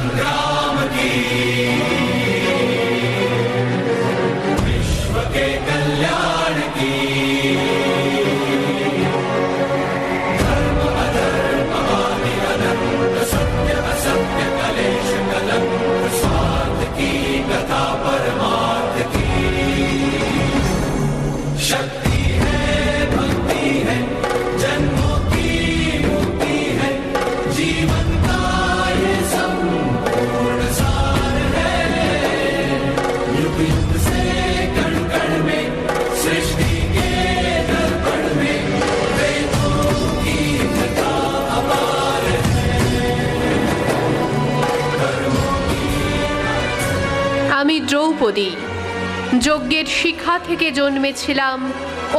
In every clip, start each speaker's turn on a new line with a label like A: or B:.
A: संग्राम की, विश्व के कल्याण की, धर्म अधर्म आदि अनंत, सत्य असत्य कलेश कलंक, स्वार्थ की कथा परमार्थ की। शक्ति है, भक्ति है, जन्मों की मुक्ति है, जीवन का ये संपूर्ण सार है। युग युग से कण कण में, सृष्टि के दर्पण में, वेदों की कथा अपार है। कर्मों की
B: আমি দ্রৌপদী, যজ্ঞের শিখা থেকে জন্মেছিলাম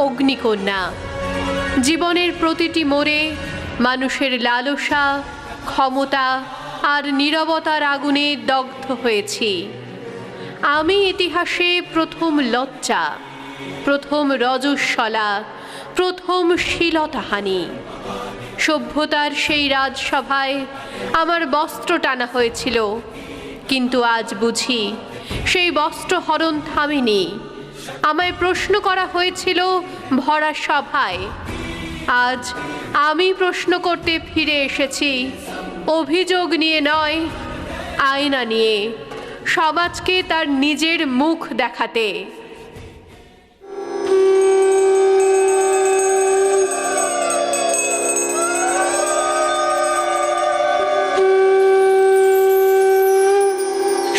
B: অগ্নিকন্যা। জীবনের প্রতিটি মোড়ে মানুষের লালসা, ক্ষমতা আর নীরবতার আগুনে দগ্ধ হয়েছি। আমি ইতিহাসে প্রথম লজ্জা, প্রথম রজস্বলা, প্রথম শ্লীলতাহানি। সভ্যতার সেই রাজসভায় আমার বস্ত্র টানা হয়েছিল, কিন্তু আজ বুঝি সেই বস্ত্র হরণ থামেনি। আমায় প্রশ্ন করা হয়েছিল ভরা সভায়। আজ আমি প্রশ্ন করতে ফিরে এসেছি, অভিযোগ নিয়ে নয়, আয়না নিয়ে, সমাজকে তার নিজের মুখ দেখাতে।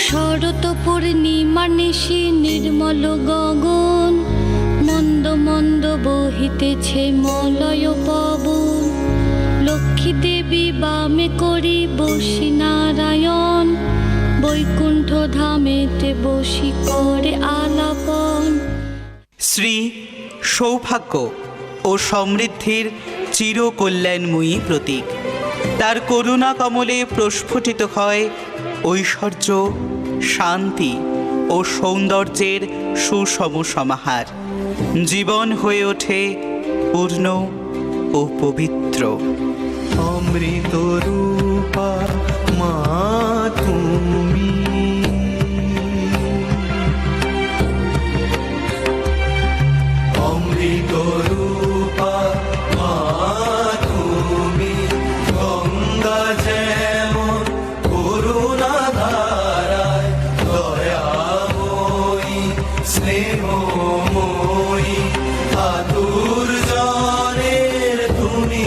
C: শরৎ পূর্ণিমা নিশি নির্মল গগন, মন্দ মন্দ বহিতেছে মলয় পবন। লক্ষ্মী দেবী বামে করি বসি নারায়ণ, বৈকুণ্ঠ ধামেতে বসি করে আলাপন।
D: শ্রী সৌভাগ্য ও সমৃদ্ধির চিরকল্যাণময়ী প্রতীক। তার করুণা কমলে প্রস্ফুটিত হয় ঐশ্বর্য, শান্তি ও সৌন্দর্যের সুষম সমাহার। জীবন হয়ে ওঠে পূর্ণ ও পবিত্র।
E: অমৃত রূপা মা তুমি, অমৃত রূপা মা তুমি, গঙ্গা যেমন করুণা ধারায়, দয়াময়ী স্নেহময়ী, আতুর জনের তুমি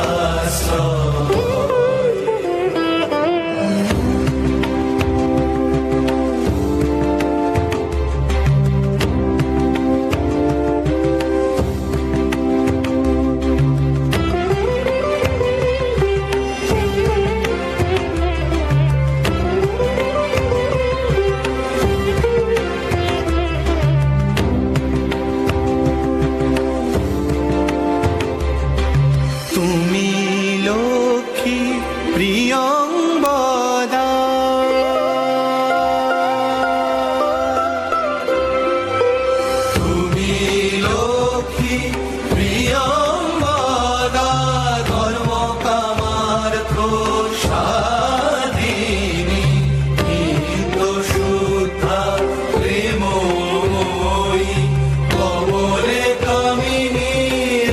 E: আশ্রয়। তুমি লক্ষ্মী প্রিয়ঙ্বদা, তুমি লক্ষ্মী প্রিয়ঙ্বদা, ধর্ম কামার্থ সাধিনী, নিত্য শুদ্ধা প্রেমময়ী, কমলে কামিনী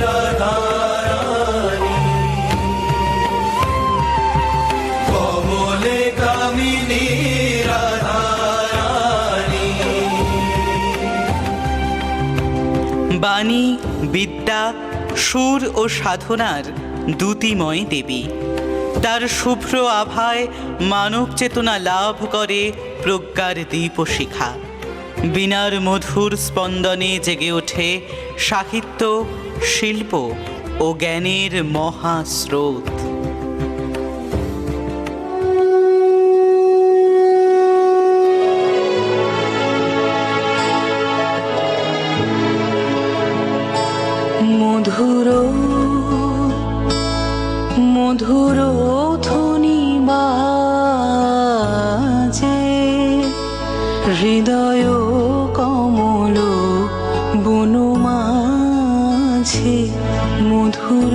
E: রাধারানী, কমলে কামিনী রাধারানী।
D: বাণী, বিদ্যা, সুর ও সাধনার দ্যুতিময় দেবী। তার শুভ্র আভায় মানব চেতনা লাভ করে প্রজ্ঞার দীপশিখা। বীণার মধুর স্পন্দনে জেগে ওঠে সাহিত্য, শিল্প ও জ্ঞানের মহাস্রোত।
F: মধুর মধুর ধ্বনি বাজে, হৃদয় কমল বন মাঝে, মধুর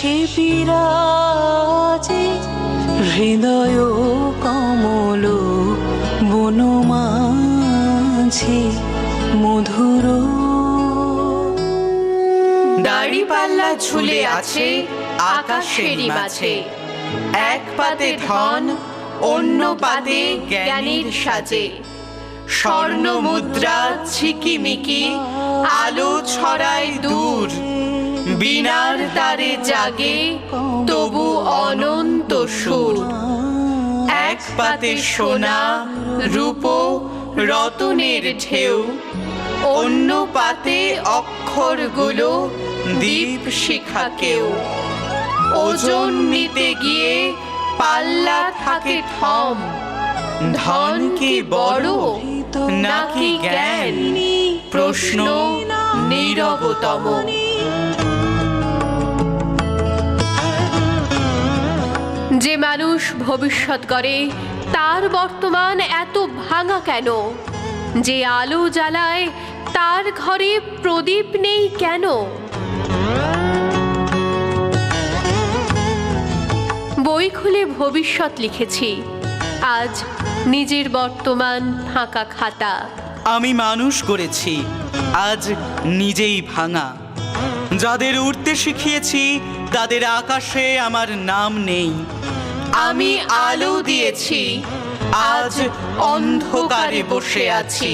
F: সে বিরাজে হৃদয় কমল বনমাঝে মধুর।
B: দাড়িপাল্লা ঝুলে আছে আকাশেরই মাঝে, এক পাতে ধন অন্য পাতে জ্ঞানীর সাজে। স্বর্ণ মুদ্রা ঝিকিমিকি আলো ছড়ায় দূর, বিনার তারে জাগে তবু অনন্ত সুর। এক পাতে সোনা রূপো রতনের ঢেউ, অন্য পাতে অক্ষরগুলো দীপ শিখা কেউ। ওজন নিতে গিয়ে পাল্লা থাকে থম, ধন কি বড় নাকি জ্ঞান, প্রশ্ন নীরবতম। যে মানুষ ভবিষ্যৎ গড়ে তার বর্তমান এত ভাঙা কেন? যে আলো জ্বালায় তার ঘরে প্রদীপ নেই কেন? বই খুলে ভবিষ্যৎ লিখেছি, আজ নিজের বর্তমান ফাঁকা খাতা।
D: আমি মানুষ গড়েছি, আজ নিজেই ভাঙা। যাদের উড়তে শিখিয়েছি তাদের আকাশে আমার নাম নেই।
B: আমি আলো দিয়েছি, আজ অন্ধকারে বসে আছি।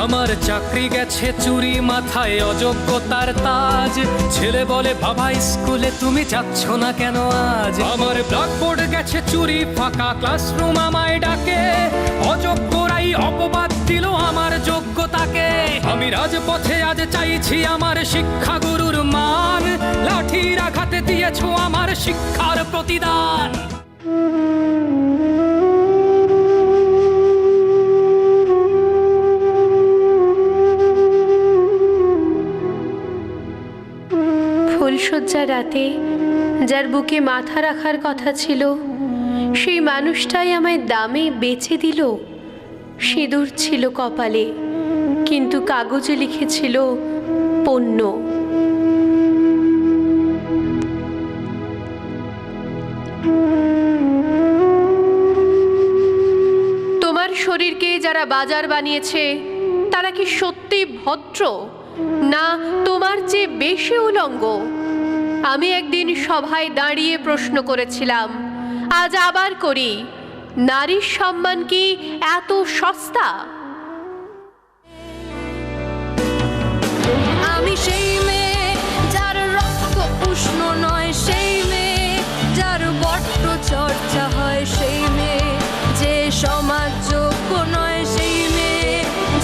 A: আমার চাকরি গেছে চুরি, মাথায় অযোগ্যতার তাজ। ছেলে বলে বাবা স্কুলে তুমি যাচ্ছ না কেন আজ? আমার ব্ল্যাকবোর্ড গেছে চুরি, ফাঁকা ক্লাসরুম আমায় ডাকে। অযোগ্যরাই অপবাদ দিল আমার যোগ্যতাকে। আমি রাজপথে আজ চাইছি আমার শিক্ষা গুরুর মান। লাঠির আঘাতে দিয়েছ আমার শিক্ষার প্রতিদান।
B: ফুলশয্যার রাতে যার বুকে মাথা রাখার কথা ছিল, সেই মানুষটাই আমায় দামে বেচে দিল। সিঁদুর ছিল কপালে, কিন্তু কাগজে লিখেছিল পণ্য। তোমার শরীরকে যারা বাজার বানিয়েছে তারা কি সত্যি ভদ্র, না তোমার চেয়ে বেশি উলঙ্গ? আমি একদিন সভায় দাঁড়িয়ে প্রশ্ন করেছিলাম, আজ আবার করি, নারীর সম্মান কি এত সস্তা?
C: আমি সেই মেয়ে যার রক্ত উষ্ণ নয়, সেই মেয়ে যার বট্ট চর্চা হয়, সেই মেয়ে যে সমাজ যোগ্য নয়, সেই মেয়ে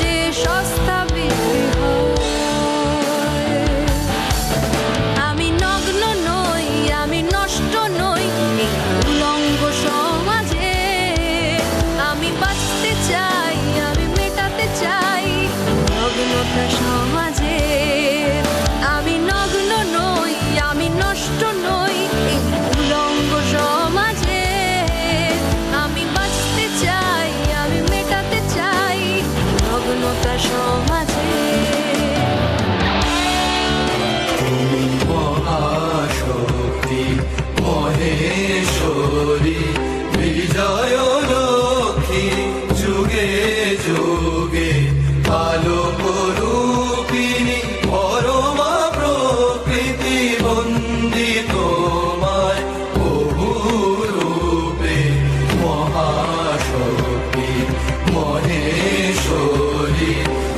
C: যে সস্তা বিক্রি হয়। আমি নগ্ন নই, আমি নষ্ট নই এই উলঙ্গ সমাজে। আমি বাঁচতে চাই, আমি মেটাতে চাই নগ্নতা সমাজে। আমি নগ্ন নই, আমি নষ্ট নই এই উলঙ্গ সমাজে। আমি বাঁচতে চাই, আমি মেটাতে চাই নগ্নতা সমাজে।
E: মহাশক্তি মহেশ্বরী বিজয় লক্ষ্মী, যুগে যুগে আলোক রূপিণী পরমা প্রকৃতি বন্দি তোমায় বহু রূপে। মহাশক্তি মহেশ্বরী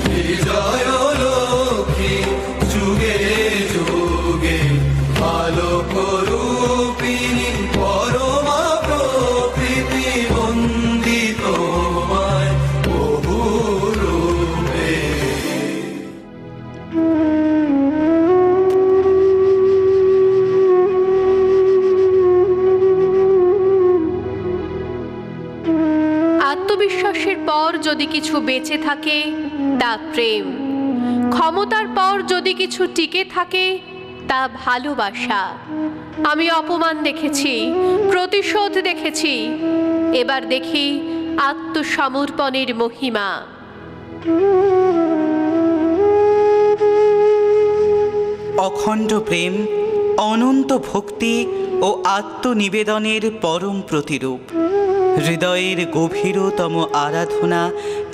E: বিজয় লক্ষ্মী, যুগে যুগে আলোক রূপিণী পরমা প্রকৃতি বন্দি তোমায় বহু রূপে।
B: আত্মবিশ্বাসের পর যদি কিছু বেঁচে থাকে তা প্রেম, ক্ষমতার পর যদি কিছু টিকে থাকে তা ভালোবাসা। আমি অপমান দেখেছি, প্রতিশোধ দেখেছি, এবার দেখি আত্মসমর্পণের মহিমা।
D: অখণ্ড প্রেম, অনন্ত ভক্তি ও আত্মনিবেদনের পরম প্রতিরূপ। হৃদয়ের গভীরতম আরাধনা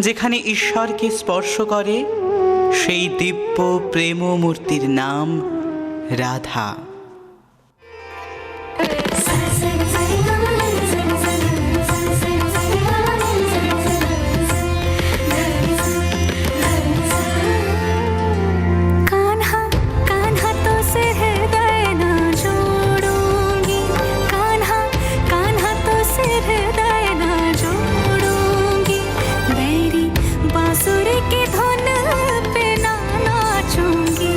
D: যেখানে ঈশ্বরকে স্পর্শ করে, সেই দিব্য প্রেমমূর্তির নাম রাধা।
C: कान्हा कान्हा तो से हृदय न जोड़ूंगी, कान्हा कान्हा तो से हृदय न जोड़ूंगी, मेरी बांसुरी की धुन पे ना नाचूंगी,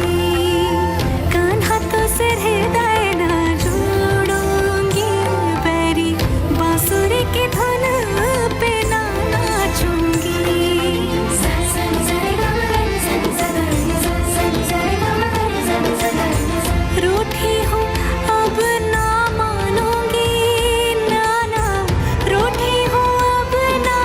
C: कान्हा तो से हृदय न जोड़ूंगी, मेरी बांसुरी की धुन पे ना नाचूंगी। रूठी हूँ अब ना मानूंगी, ना ना रूठी हूँ अब ना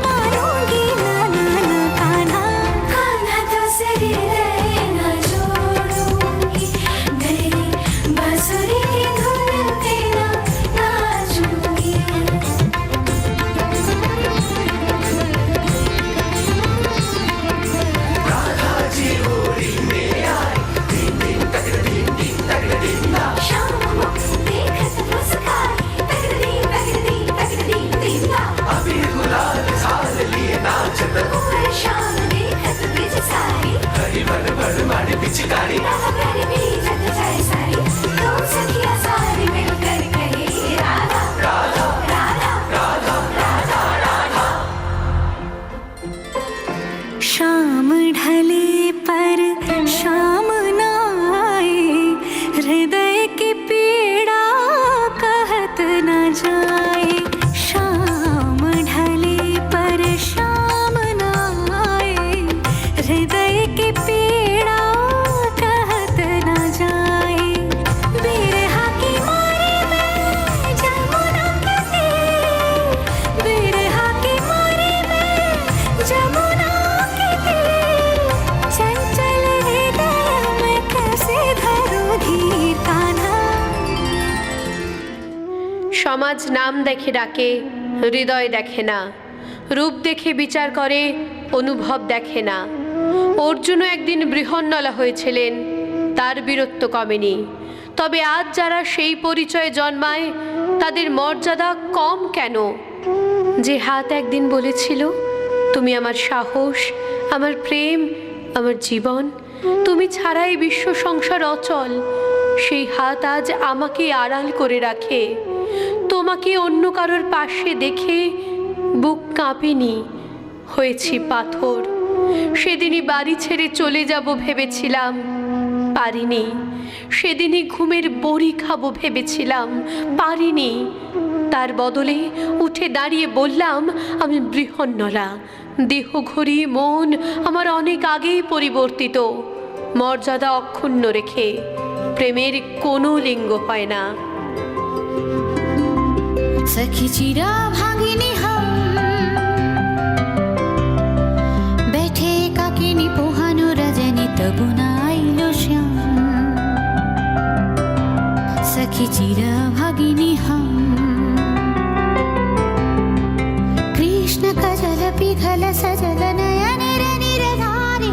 C: मानूंगी, ना ना ना कान्हा कान्हा तो से हृदय न जोड़ूंगी, मेरी बांसुरी की धुन पे ना नाचूंगी। शाम देखत मुस्काई, तगड़ी तगड़ी तगड़ी दीदा, अबीर गुलाल साल लिए नाचत, ऊपर शाम देखत बिच सारी, हरी भर भर मारी पिचकारी, राधा प्यारी बीजत जाए सारी, दो सखियां सारी मिलकर कहे राधा राधा राधा राधा राधा राधा। शाम ढले पर शाम न आए, हृदय की पीड़ा कहत न जाए, शाम ढले पर शाम न आए, हृदय की पीड़ा कहत न जाए, बिरहा की मारी में जमुना के तीर, बिरहा की मारी में जमुना के तीर, चंचल हृदय में कैसे धरूं धीर, कान्हा।
B: সমাজ নাম দেখে ডাকে, হৃদয় দেখে না, রূপ দেখে বিচার করে, অনুভব দেখে না। অর্জুনও একদিন বৃহন্নলা হয়েছিলেন, তার বীরত্ব কমেনি। তবে আজ যারা সেই পরিচয়ে জন্মায়, তাদের মর্যাদা কম কেন? যে হাত একদিন বলেছিল, তুমি আমার সাহস, আমার প্রেম, আমার জীবন, তুমি ছাড়াই বিশ্ব সংসার অচল, সেই হাত আজ আমাকে আড়াল করে রাখে। তোমাকে অন্য কারোর পাশে দেখে বুক কাঁপেনি, হয়েছি পাথর। সেদিনই বাড়ি ছেড়ে চলে যাব ভেবেছিলাম, পারিনি। সেদিনই ঘুমের বড়ি খাবো ভেবেছিলাম, পারিনি। তার বদলে উঠে দাঁড়িয়ে বললাম, আমি বৃহন্নলা, দেহ ঘড়ি মন আমার অনেক আগেই পরিবর্তিত। মর্যাদা অক্ষুণ্ণ রেখে প্রেমের কোনো লিঙ্গ হয় না।
C: सखी चिरा भागिनी हम बैठे काकिनी पोहानो रजनी तबु नाइलो श्याम, सखी चिरा भागिनी हम कृष्ण कजल पिघल सजल नयन निरधारी,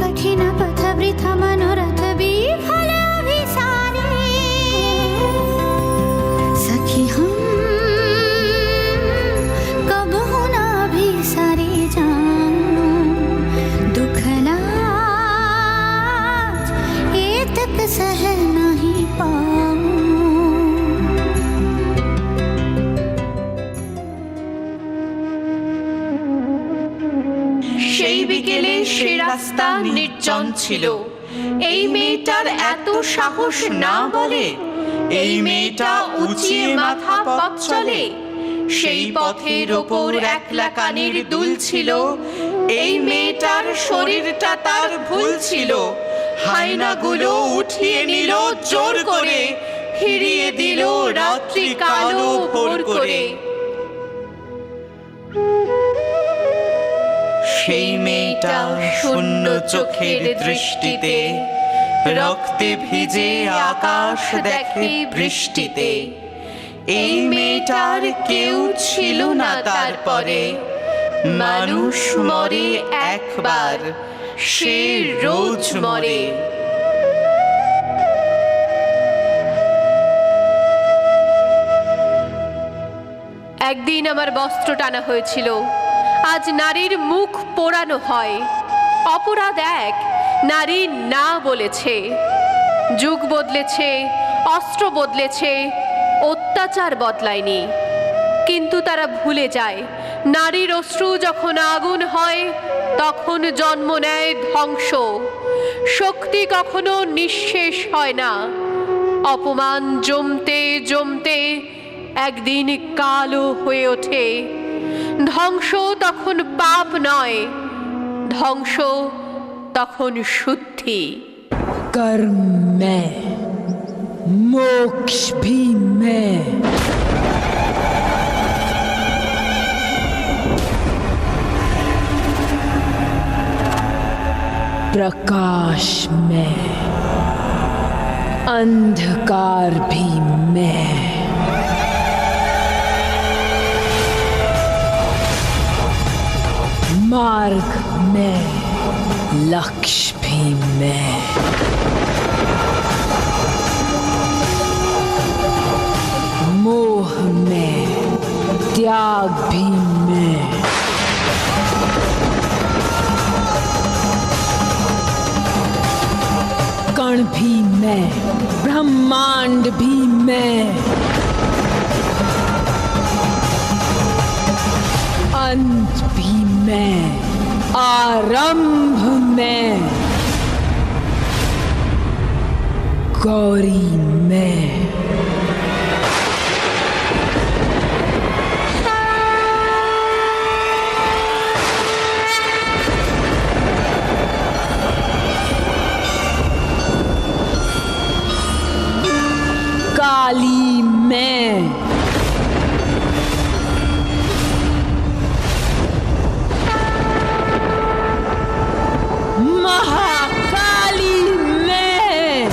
C: कठिन पथ वृथ मनोरथ विफल अभिसारी, सखी हम कब ना भी सारे जाऊं, दुख लाज ये तक सह नहीं पाऊं।
B: সেই বিকেলে সে রাস্তা নির্জন ছিল। এই মেয়েটার এত সাহস না বলে, এই মেয়েটা উঁচিয়ে মাথা পথ চলে। সেই পথের ওপর একলা কানের দুল ছিল, এই মেয়েটার শরীরটা তার ভুল ছিল। হায়নাগুলো উঠিয়ে নিল জোর করে, ফিরিয়ে দিল রাত্রি কালো ভোর করে।
D: সেই মেয়েটা শূন্য চোখের দৃষ্টিতে রক্তে ভিজে আকাশ দেখে বৃষ্টিতে। এই মেয়েটার কেউ ছিল না তারপরে, মানুষ মরে একবার, সে রোজ মরে।
B: একদিন আমার বস্ত্র টানা হয়েছিল, আজ নারীর মুখ পোড়ানো হয়। অপরাধ এক, নারী না বলেছে। যুগ বদলেছে, অস্ত্র বদলেছে, অত্যাচার বদলায়নি। কিন্তু তারা ভুলে যায়, নারীর অশ্রু যখন আগুন হয় তখন জন্ম নেয় ধ্বংস। শক্তি কখনো নিঃশেষ হয় না। অপমান জমতে জমতে একদিন কালো হয়ে ওঠে। ধ্বংস তখন পাপ নয়, ধ্বংস তখন শুদ্ধি।
G: कर्म में मोक्ष भी मैं, प्रकाश में अंधकार भी मैं, मार्ग में लक्ष्य भी मैं, मोह में त्याग भी मैं, कण भी मैं, ब्रह्मांड भी मैं, अंत भी मैं, आरंभ मैं, गौरी मैं। काली मैं, महाकाली मैं,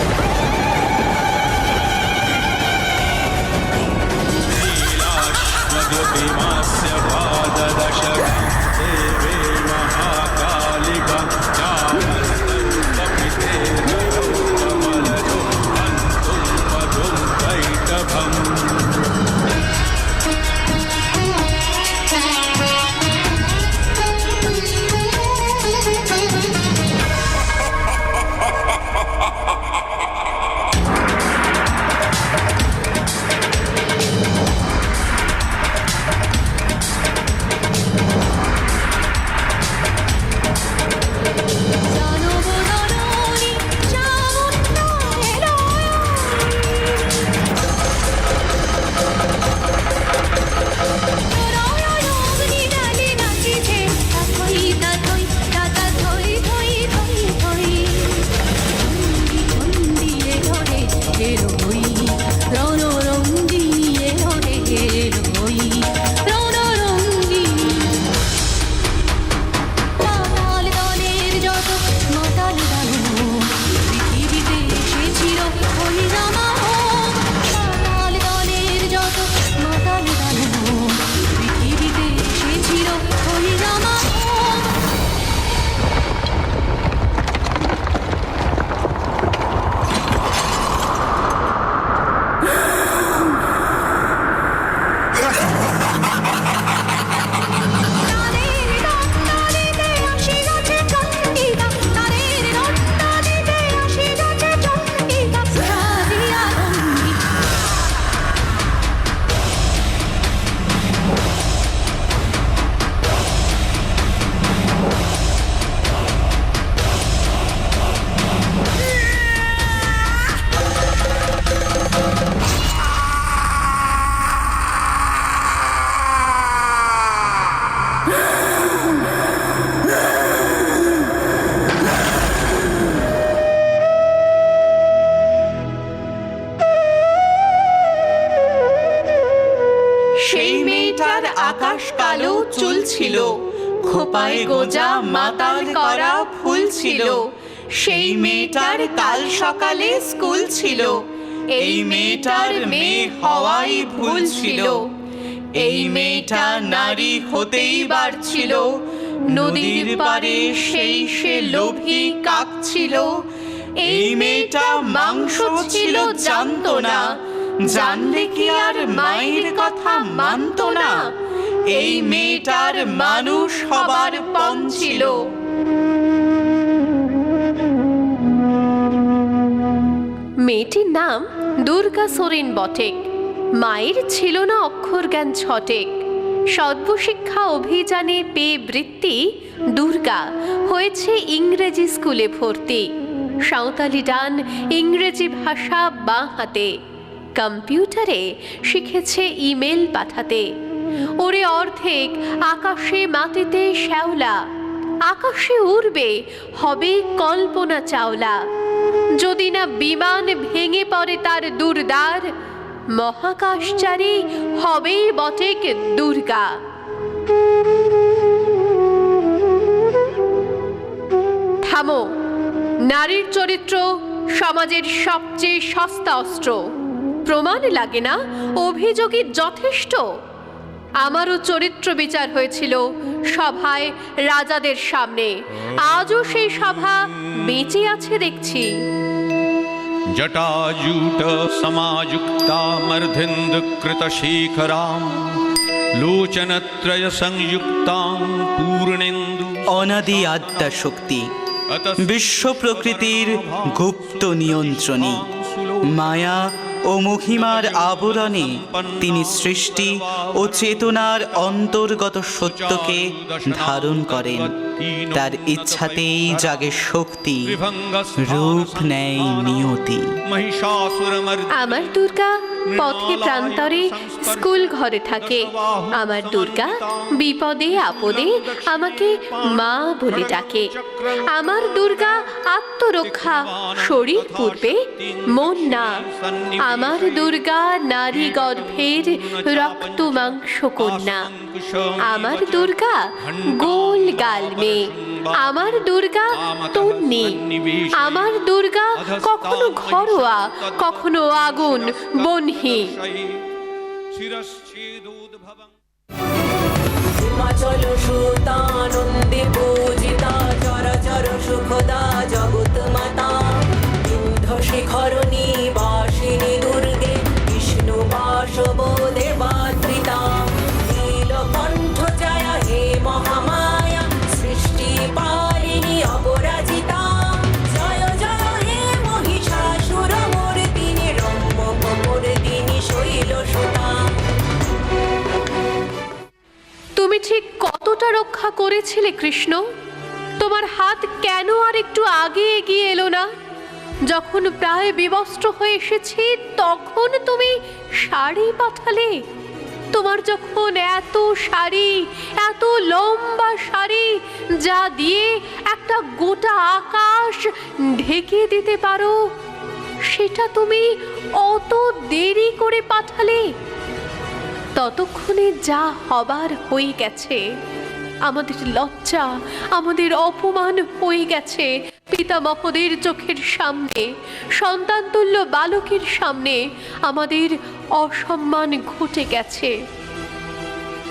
B: খোপায় গোজা মাতাল করা ফুল ছিল, সেই মেয়েটার কাল সকালে স্কুল ছিল, এই মেয়েটার মেয়ে হওয়াই ভুল ছিল, এই মেয়েটা নারী হতেই পারছিল, নদীর পারে সেই সে লোভী কাক ছিল, এই মেয়েটা মাংস ছিল জানতো না, জানলে কি আর মায়ের কথা মানতো না, এই মেয়েটার মানুষ হবার পণ ছিল। মেয়েটির নাম দুর্গা সোরেন বটেক। মায়ের ছিল না অক্ষর জ্ঞান ছটেক। সর্বশিক্ষা অভিযানে পেয়ে বৃত্তি দুর্গা হয়েছে ইংরেজি স্কুলে ভর্তি। সাঁওতালি ডান, ইংরেজি ভাষা বাঁ হাতে, কম্পিউটারে শিখেছে ইমেল পাঠাতে। ওরে অর্ধেক আকাশে মাটিতে শ্যাওলা, আকাশে উড়বে হবে কল্পনা চাওলা। যদি না বিমান ভেঙে পড়ে তার দুর্দার, মহাকাশচারী হবেই বটেক দুর্গা। থামো, নারীর চরিত্র সমাজের সবচেয়ে সস্তা অস্ত্র। প্রমাণ লাগে না, অভিযোগই যথেষ্ট। আমারও চরিত্র বিচার হয়েছিল সভায় রাজাদের সামনে, আজও সেই সভা বেঁচে আছে দেখছি।
H: जटाजूट समायुक्तामर्धेन्दुकृतशेखरां लोचनत्रय संयुक्तां पूर्णेन्दु।
D: অনাদি আদ্যা শক্তি, বিশ্ব প্রকৃতির গুপ্ত নিয়ন্ত্রণী, মায়া ও মহিমার আবরণে তিনি সৃষ্টি ও চেতনার অন্তর্গত সত্যকে ধারণ করেন। তার ইচ্ছাতেই জাগে শক্তি, রূপ নেয় নিয়তি।
B: আমার দুর্গা পথে প্রান্তরে স্কুল ঘরে থাকে। আমার দুর্গা বিপদে আপদে আমাকে মা বলে ডাকে। আমার দুর্গা আত্মরক্ষা, শরীর পূর্বে মন না। আমার দুর্গা নারী গর্ভের রক্ত মাংস কন্যা। আমার দুর্গা গোল গাল মেয়ে। আমার দুর্গা তন্নি। আমার দুর্গা কখনো ঘরোয়া, কখনো আগুন বহ্নি।
I: হিমাচল সুতানন্দে পূজিতা, চরাচর সুখদা জগৎ মাতা, বিন্ধ শিখর নিবাসিনী দুর্গে, বিষ্ণু বাসবোধে বাদ্রিতা, নীলকণ্ঠ জয়া হে মহামায়া, সৃষ্টি পারিণী অপরাজিতা, জয় জয় হে মহিষাসুর মর্দিনী, রম্য মর্দিনী শৈল সুতা।
B: তুমি ঠিক কতটা রক্ষা করেছিলে কৃষ্ণ? তোমার হাত কেন আর একটু আগে এগিয়ে এলো না? যখন প্রায় বিবস্ত্র হয়ে এসেছি তখন তুমি শাড়ি পাঠালে। তোমার যখন এত শাড়ি, এত লম্বা শাড়ি, যা দিয়ে একটা গোটা আকাশ ঢেকে দিতে পারো, সেটা তুমি অত দেরি করে পাঠালে। ততক্ষণে যা হবার হয়ে গেছে। আমাদের লজ্জা, আমাদের অপমান হয়ে গেছে পিতামহদের চোখের সামনে। সন্তানতুল্য বালকের সামনে আমাদের অসম্মান ঘটে গেছে।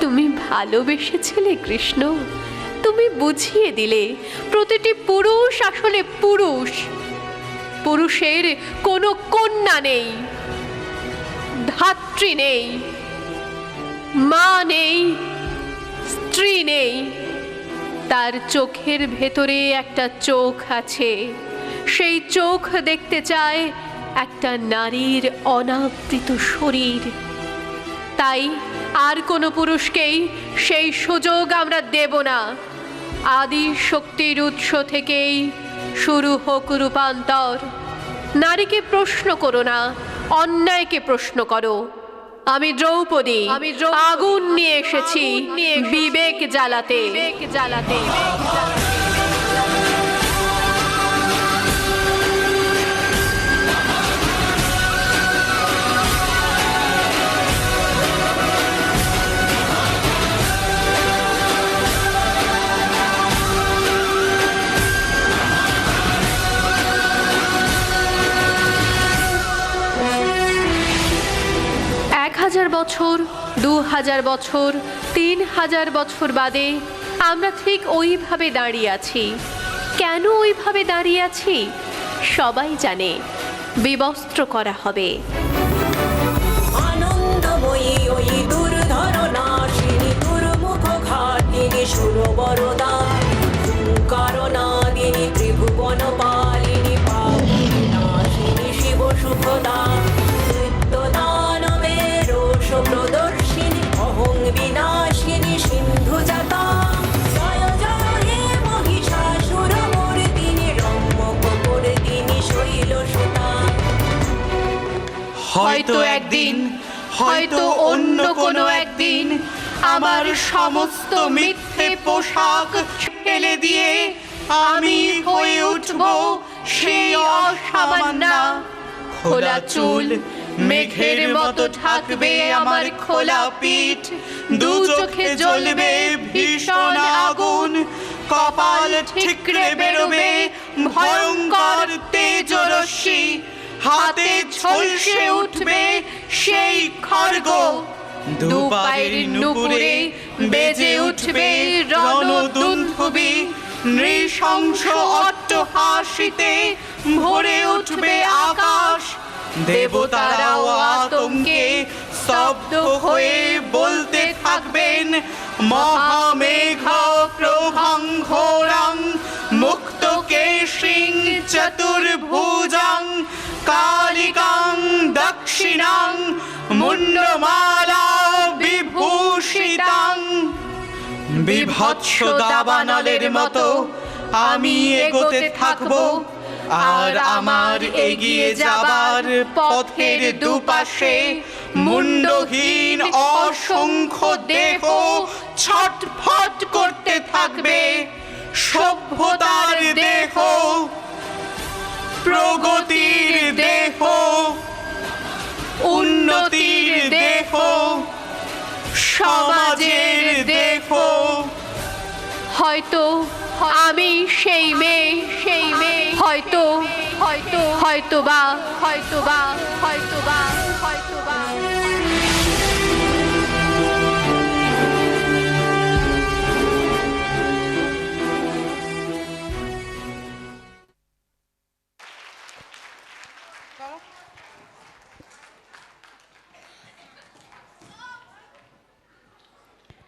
B: তুমি ভালোবেসেছিলে কৃষ্ণ, তুমি বুঝিয়ে দিলে প্রতিটি পুরুষ আসলে পুরুষ। পুরুষের কোনো কন্যা নেই, ধাত্রী নেই, মা নেই, স্ত্রী নেই। তার চোখের ভেতরে একটা চোখ আছে। সেই চোখ দেখতে চায় একটা নারীর অনাবৃত শরীর। তাই আর কোনো পুরুষকেই সেই সুযোগ আমরা দেব না। আদি শক্তির উৎস থেকেই শুরু হোক রূপান্তর। নারীকে প্রশ্ন করো না, অন্যায়কে প্রশ্ন করো। আমি দ্রৌপদী, আগুন নিয়ে এসেছি বিবেক জ্বালাতে। বছর, 2000 বছর, 3000 বছর বাদে আমরা ঠিক ওইভাবে দাঁড়িয়ে আছি। কেন ওইভাবে দাঁড়িয়ে আছি সবাই জানে, বিবস্ত্র করা হবে।
I: আনন্দময়ী ওই দুর্ধর নাশিনী দুর্মুখ ঘাটিনী সুরবরদা কারণাদিনী ত্রিভুবন পালিনী পাপিনাশিনী শিব সুখদা নৃত্যদানবে রোষ প্রদর্শিনী অহং বিনাশিনী সিন্ধু জাতা জয় জয় হে মহিষাসুর মর্দিনী রম্য কপর্দিনী শৈল সুতা।
D: হয়তো একদিন, হয়তো অন্য কোনো একদিন আমার সমস্ত মিথ্যে পোশাক ফেলে দিয়ে আমি হয়ে উঠব সেই অসামান্যা। খোলা চুল মেঘের মতো ঢাকবে আমার খোলা পিঠ, দু চোখে জ্বলবে ভীষণ আগুন, কপাল ঠিকরে বেরোবে ভয়ঙ্কর তেজরশ্মি, হাতে ঝলসে উঠবে সেই খড়গ, দু পায়ের নুপুরে বেজে উঠবে রণদুন্ধুবি, নৃশংস অট্টহাসিতে ভরে উঠবে আকাশ। দেবতারাও আতঙ্কে স্তব্ধ হয়ে বলতে থাকবেন মহামেঘ প্রভং ঘোরং মুক্ত কেশিং চতুর্ভুজং কালিকাং দক্ষিণাং মুন্ডমালা বিভূষিতাং। বিভৎস দাবানলের মতো আমি এগোতে থাকবো, আর আমার এগিয়ে যাবার পথের দুপাশে মুন্ডহীন অসংখ্য দেহ ছটফট করতে থাকবে। সভ্যতার দেহ, প্রগতির দেহ, উন্নতির দেহ, সমাজের দেহ।
B: হয়তো আমি সেই মেয়ে, হয়তো হয়তো হয়তোবা হয়তোবা হয়তোবা হয়তোবা